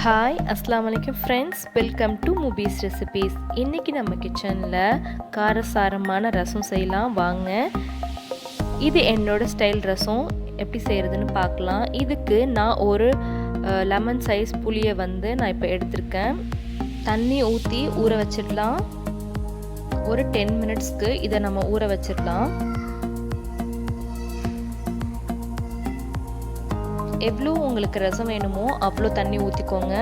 Hi அஸ்ஸலாமு அலைக்கும் friends, welcome to மூபீஸ் recipes. இன்றைக்கி நம்ம கிச்சனில் காரசாரமான ரசம் செய்யலாம் வாங்க. இது என்னோடய ஸ்டைல் ரசம். எப்படி செய்கிறதுன்னு பார்க்கலாம். இதுக்கு நான் ஒரு லெமன் சைஸ் புளியை நான் இப்போ எடுத்திருக்கேன். தண்ணி ஊற்றி ஊற வச்சிடலாம். ஒரு 10 மினிட்ஸ்க்கு இதை நம்ம ஊற வச்சிடலாம். எவ்வளோ உங்களுக்கு ரசம் வேணுமோ அவ்வளோ தண்ணி ஊற்றிக்கோங்க.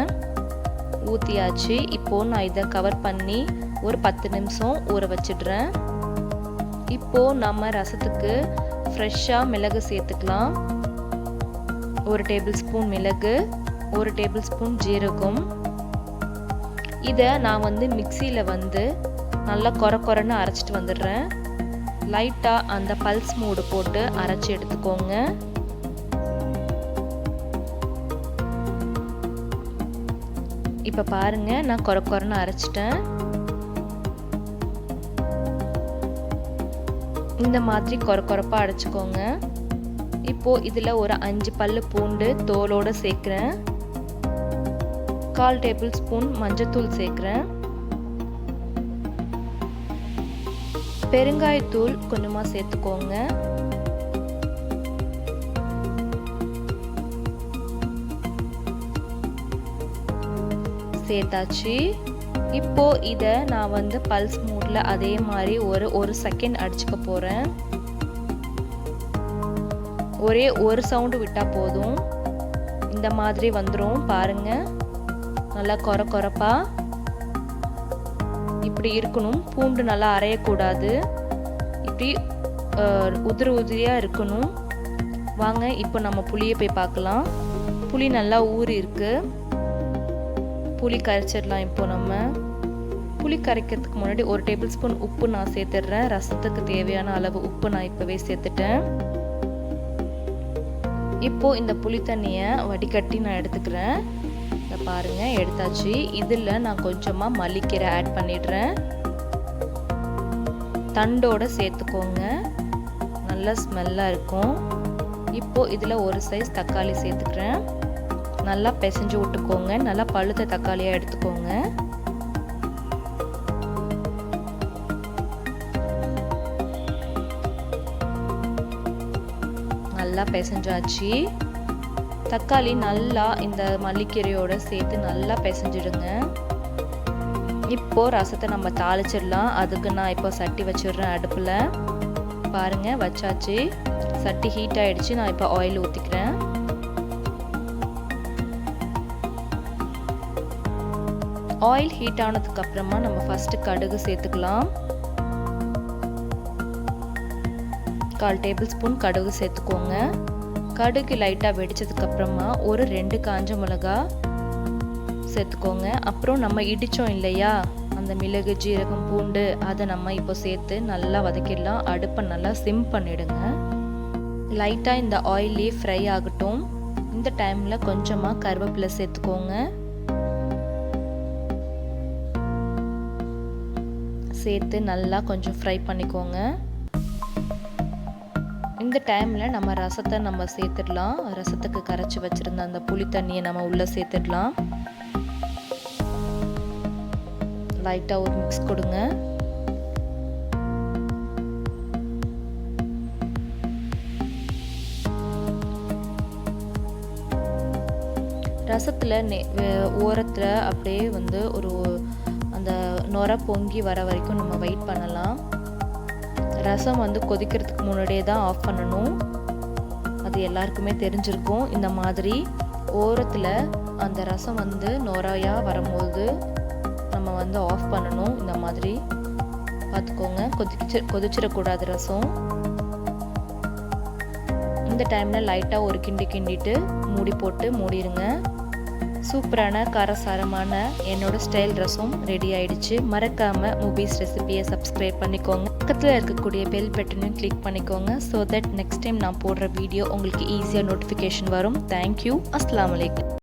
ஊற்றியாச்சு. இப்போது நான் இதை கவர் பண்ணி ஒரு 10 நிமிஷம் ஊற வச்சிடுறேன். இப்போது நம்ம ரசத்துக்கு ஃப்ரெஷ்ஷாக மிளகு சேர்த்துக்கலாம். 1 டேபிள் ஸ்பூன் மிளகு, 1 டேபிள் ஸ்பூன் ஜீரகம். இதை நான் மிக்சியில் நல்லா கொரன்னு அரைச்சிட்டு வந்துடுறேன். லைட்டாக அந்த பல்ஸ் மூடு போட்டு அரைச்சி எடுத்துக்கோங்க. இப்போ பாருங்கள், நான் கொரன்னு அரைச்சிட்டேன். இந்த மாதிரி கொரப்பாக அரைச்சிக்கோங்க. இப்போது இதில் ஒரு 5 பல்லு பூண்டு தோலோடு சேர்க்குறேன். 1/4 டேபிள் ஸ்பூன் மஞ்சத்தூள் சேர்க்குறேன். பெருங்காயத்தூள் கொஞ்சமாக சேர்த்துக்கோங்க. சேர்த்தாச்சு. இப்போ இதை நான் பல்ஸ் மூடில் அதே மாதிரி ஒரு செகண்ட் அடிச்சுக்க போகிறேன். ஒரே ஒரு சவுண்டு விட்டால் போதும். இந்த மாதிரி வந்துடும் பாருங்கள். நல்லா கொரப்பா இப்படி இருக்கணும். பூண்டு நல்லா அரையக்கூடாது. இப்படி உதிரியாக இருக்கணும். வாங்க இப்போ நம்ம புளியை போய் பார்க்கலாம். புளி நல்லா ஊறி இருக்கு. புளி கரைச்சிடலாம். இப்போ நம்ம புளி கரைக்கிறதுக்கு முன்னாடி 1 டேபிள் ஸ்பூன் உப்பு நான் சேர்த்துடுறேன். ரசத்துக்கு தேவையான அளவு உப்பு நான் இப்போவே சேர்த்துட்டேன். இப்போது இந்த புளி தண்ணியை வடிகட்டி நான் எடுத்துக்கிறேன். இதை பாருங்கள், எடுத்தாச்சு. இதில் நான் கொஞ்சமாக மல்லிக்கீரை ஆட் பண்ணிடுறேன். தண்டோடு சேர்த்துக்கோங்க. நல்லா ஸ்மெல்லாக இருக்கும். இப்போது இதில் ஒரு சைஸ் தக்காளி சேர்த்துக்கிறேன். நல்லா பிசைஞ்சு விட்டுக்கோங்க. நல்லா பழுத்த தக்காளியாக எடுத்துக்கோங்க. நல்லா பிசைஞ்சாச்சு. தக்காளி நல்லா இந்த மல்லிக்கீரையோடு சேர்த்து நல்லா பிசைஞ்சிடுங்க. இப்போது ரசத்தை நம்ம தாளிச்சிடலாம். அதுக்கு நான் இப்போ சட்டி வச்சிடுறேன் அடுப்பில். பாருங்கள், வச்சாச்சு. சட்டி ஹீட் ஆகிடுச்சு. நான் இப்போ ஆயில் ஊற்றிக்கிறேன். ஆயில் ஹீட் ஆனதுக்கு அப்புறமா நம்ம ஃபர்ஸ்ட் கடுகு சேர்த்துக்கலாம். 1/4 டேபிள் ஸ்பூன் கடுகு சேர்த்துக்கோங்க. கடுகு லைட்டாக வெடிச்சதுக்கு அப்புறமா ஒரு 2 காஞ்ச மிளகா சேர்த்துக்கோங்க. அப்புறம் நம்ம இடித்தோம் இல்லையா அந்த மிளகு ஜீரகம் பூண்டு, அதை நம்ம இப்போ சேர்த்து நல்லா வதக்கிடலாம். அடுப்பை நல்லா சிம் பண்ணிடுங்க. லைட்டாக இந்த ஆயிலே ஃப்ரை ஆகட்டும். இந்த டைமில் கொஞ்சமாக கருவேப்பிலை சேர்த்துக்கோங்க. சேர்த்து நல்லா கொஞ்சம் ஃப்ரை பண்ணிக்கோங்க. இந்த டைமில் நம்ம ரசத்தை நம்ம சேர்த்துடலாம். ரசத்துக்கு கரைச்சி வச்சுருந்த அந்த புளி தண்ணியை நம்ம உள்ளே சேர்த்துடலாம். லைட்டாக ஒரு மிக்ஸ் கொடுங்க. ரசத்தில் ஓரத்தில் அப்படியே ஒரு அந்த நொர பொங்கி வர வரைக்கும் நம்ம வெயிட் பண்ணலாம். ரசம் கொதிக்கிறதுக்கு முன்னாடியே தான் ஆஃப் பண்ணணும். அது எல்லாருக்குமே தெரிஞ்சிருக்கும். இந்த மாதிரி ஓரத்தில் அந்த ரசம் நொறையாக வரும்போது நம்ம ஆஃப் பண்ணணும். இந்த மாதிரி பார்த்துக்கோங்க. கொதிச்சிடக்கூடாது ரசம். இந்த டைமில் லைட்டாக ஒரு கிண்டிட்டு மூடி போட்டு மூடிடுங்க. சூப்பரான காரசாரமான என்னோட ஸ்டைல் ரசம் ரெடி ஆயிடுச்சு. மறக்காமல் மூபீஸ் ரெசிபியை சப்ஸ்கிரைப் பண்ணிக்கோங்க. பக்கத்தில் இருக்கக்கூடிய பெல் பட்டனையும் கிளிக் பண்ணிக்கோங்க. ஸோ தட் நெக்ஸ்ட் டைம் நான் போடுற வீடியோ உங்களுக்கு ஈஸியாக நோட்டிஃபிகேஷன் வரும். தேங்க்யூ. அஸ்ஸலாமு அலைக்கும்.